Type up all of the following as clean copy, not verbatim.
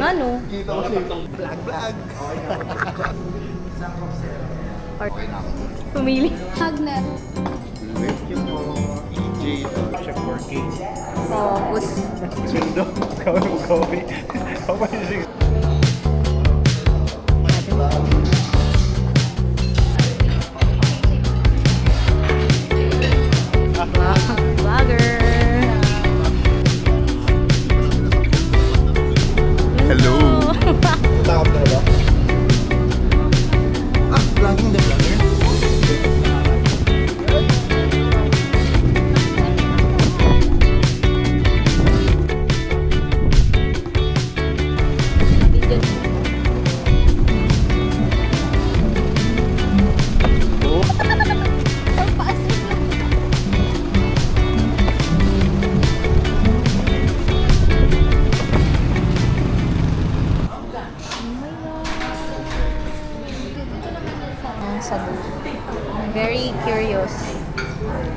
nga, no? Kita ko siya. Vlog. Okay na ako. Pumili. Hagner. Wait yung EJ. Chef 4K. Focus. Sundo. Gawin. Kapag Vlogger. hello. Takot na ba? Vlogging the vlogger. Very curious.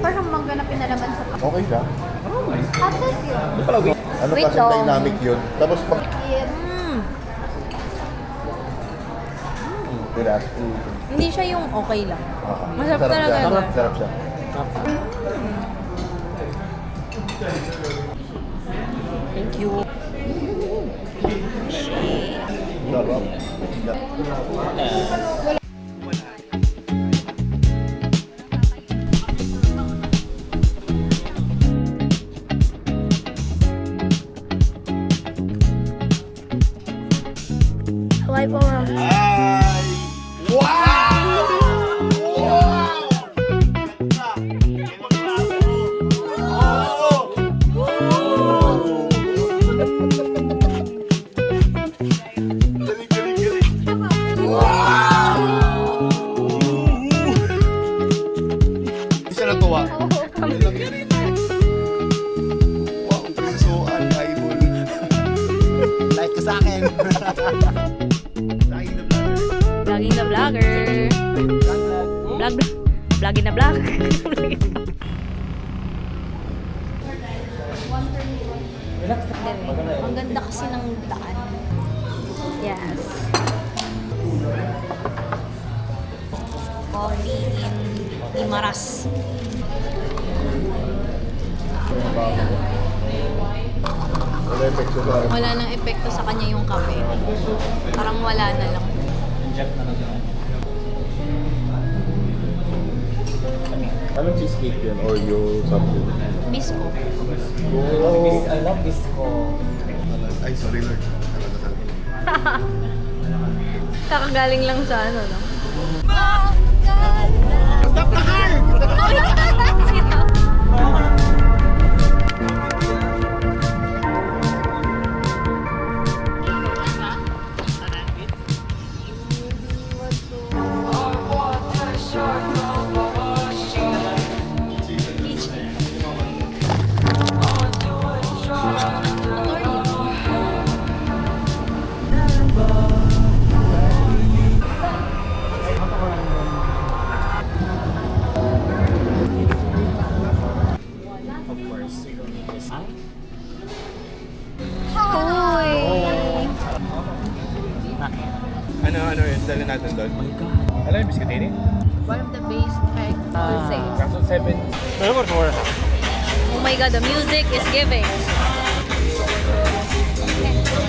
Parang mangga na pinalaman sa kapatid. Okay siya. Access yun. Ano Wait kasi lang. dynamic yun? Tapos pag... Relax. Hindi siya yung okay lang. Masarap Sarap talaga. siya. No? Sarap siya. Thank you. Sarap. Hawaii po, ma'am. Ay! Wow! Wow! Isa na tuwa. Wow, pusoan, idol. Like ka sa akin. Vlogging the vlogger. Vlogging the vlog. Ang ganda kasi ng daan. Yes. Coffee in Imaras. Wala epekto ba? Wala nang epekto sa kanya yung kape. Parang wala na lang. Anong cheesecake yun? Oreo, something? Bisco. Oh. I love Bisco. Ay, sorry Lord. Kakagaling lang sa ano, no? Stop the car! Ano yun? Dali natin doon. Oh my God. Alam yung biscuitini? One of the base pack to say. Kaso 7. Pero for sure. Oh my God, the music is giving.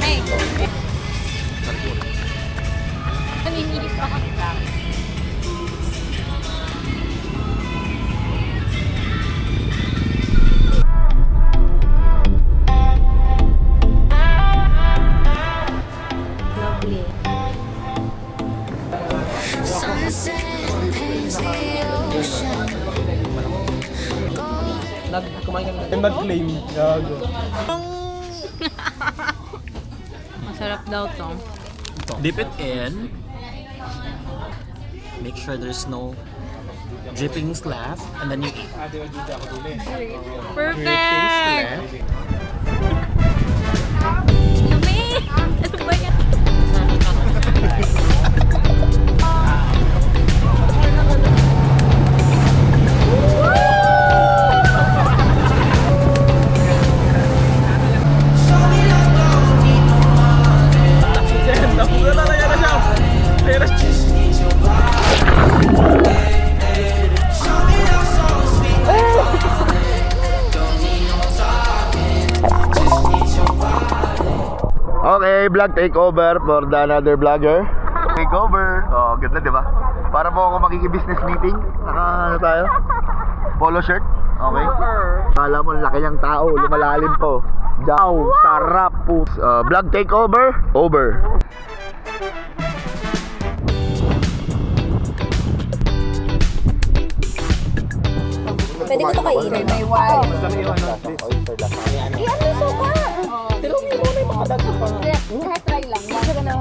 Hey. Namimilip pa kami lang. Lovely. Kumain ka na. Mag-claim. Gago. Masarap daw to. Dip it in. Make sure there's no drippings left. And then you eat. Perfect! Yummy! Ano ba yan? vlog takeover for the another vlogger. Takeover. Oh, ganda, di ba? Para po ako makiki-business meeting. Ano tayo? Polo shirt. Okay. Kala mo, laki niyang tao. Lumalalim po. Wow, sarap po. Vlog takeover. Over. Pwede ko ito kainin. May wild. Ano so ka? Pero hindi mo na yung mga dagat pa. Kahit try lang. Masa ka na.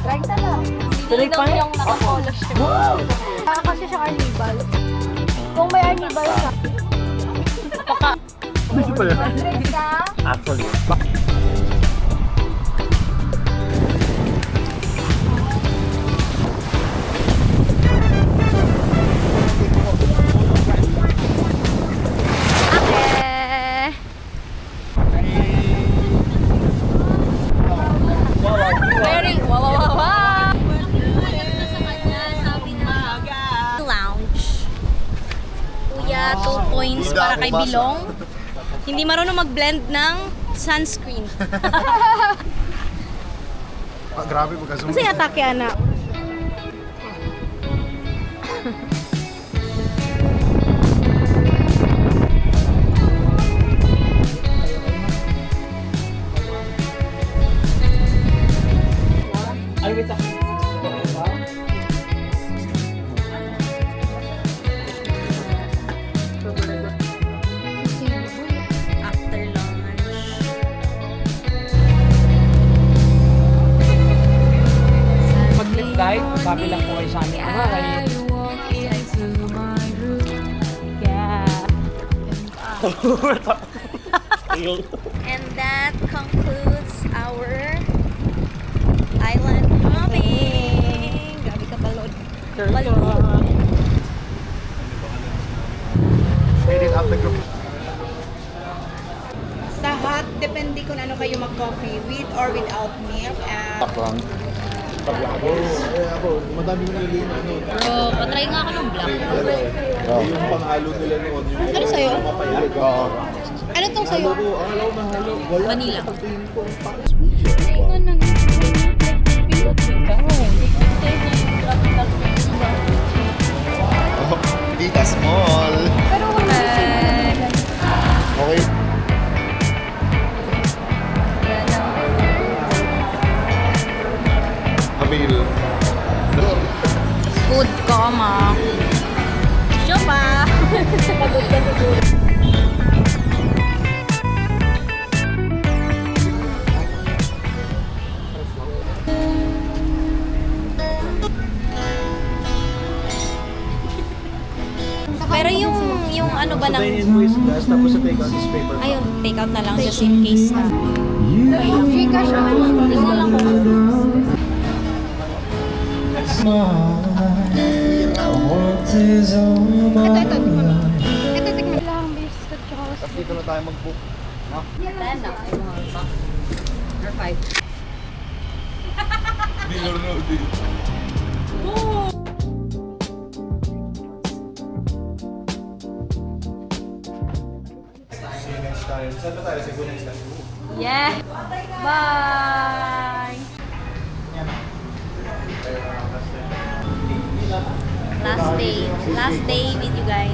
Try ka lang. Hindi daw yung naka-polish. Kasi siya carnival. Kung may carnival siya. Hindi pala. Try ka. Actually. Very, wow. Lounge. Kuya, 2 points para kay Bilong. Hindi marunong mag-blend ng sunscreen. Grabe magkasama. Kasi atake, anak. Ay, wait. After lunch. Mag-trip guide, sabi lang po kayo sa amin. Ano, ay... And that concludes our island hopping. Grabe ka balod. Balod. Edit up the group. Sa hot, depende kung ano kayo mag-coffee, with or without milk. Tapang. Ako, madami mo nilagay na ano. Bro, patry nga ako ng black. Yung panghalo nila noon. Yung Ano sa'yo? mapayag. Oo. Ano tong sa'yo? Halo ko, ang halo na halo. Wala. Vanilla. Pagtingin ko, ang pangit. Tita Small. Pero wala Okay. Avail. Food coma. Shopa! Pagod ka siguro. Pero yung ano ba ng... Last tapos sa take out is paper. Ayun, take out na lang just in case na. Gcash siya. Tingnan lang kung Ito. Ito, tikman lang. Biscuit tsaka Tapos dito na tayo mag-book. No? 10 na. Or 5. Deal or no deal. See you next time. Saan na tayo? Siguro next time. Yeah! Bye! Last day with you guys.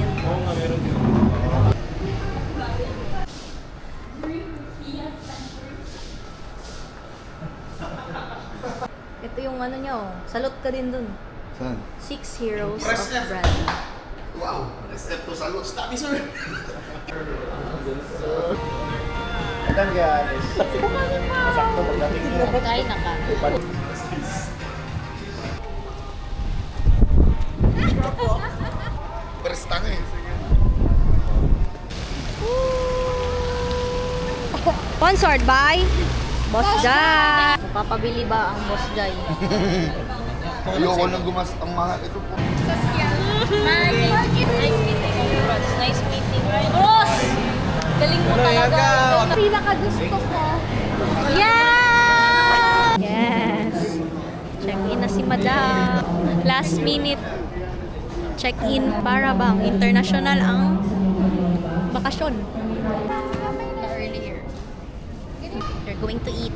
Ito yung ano nyo, salute ka din dun. Saan? 6 heroes of bread. Wow! Step to salute. Stop me, sir! Ilan kaya, Anis? Masakto pagdating niya. Kain na ka. Perstang eh. Sponsored by Boss Jai. Papabili ba ang Boss Jai? Ayoko nang gumas ang mahal. Ito po. Nice meeting. Congrats. Nice meeting. Boss! Galing mo talaga. pinaka-gusto ko. Yeah! Yes. Check-in na si Madam. Last minute check-in para bang international ang bakasyon. Early here. Going to eat.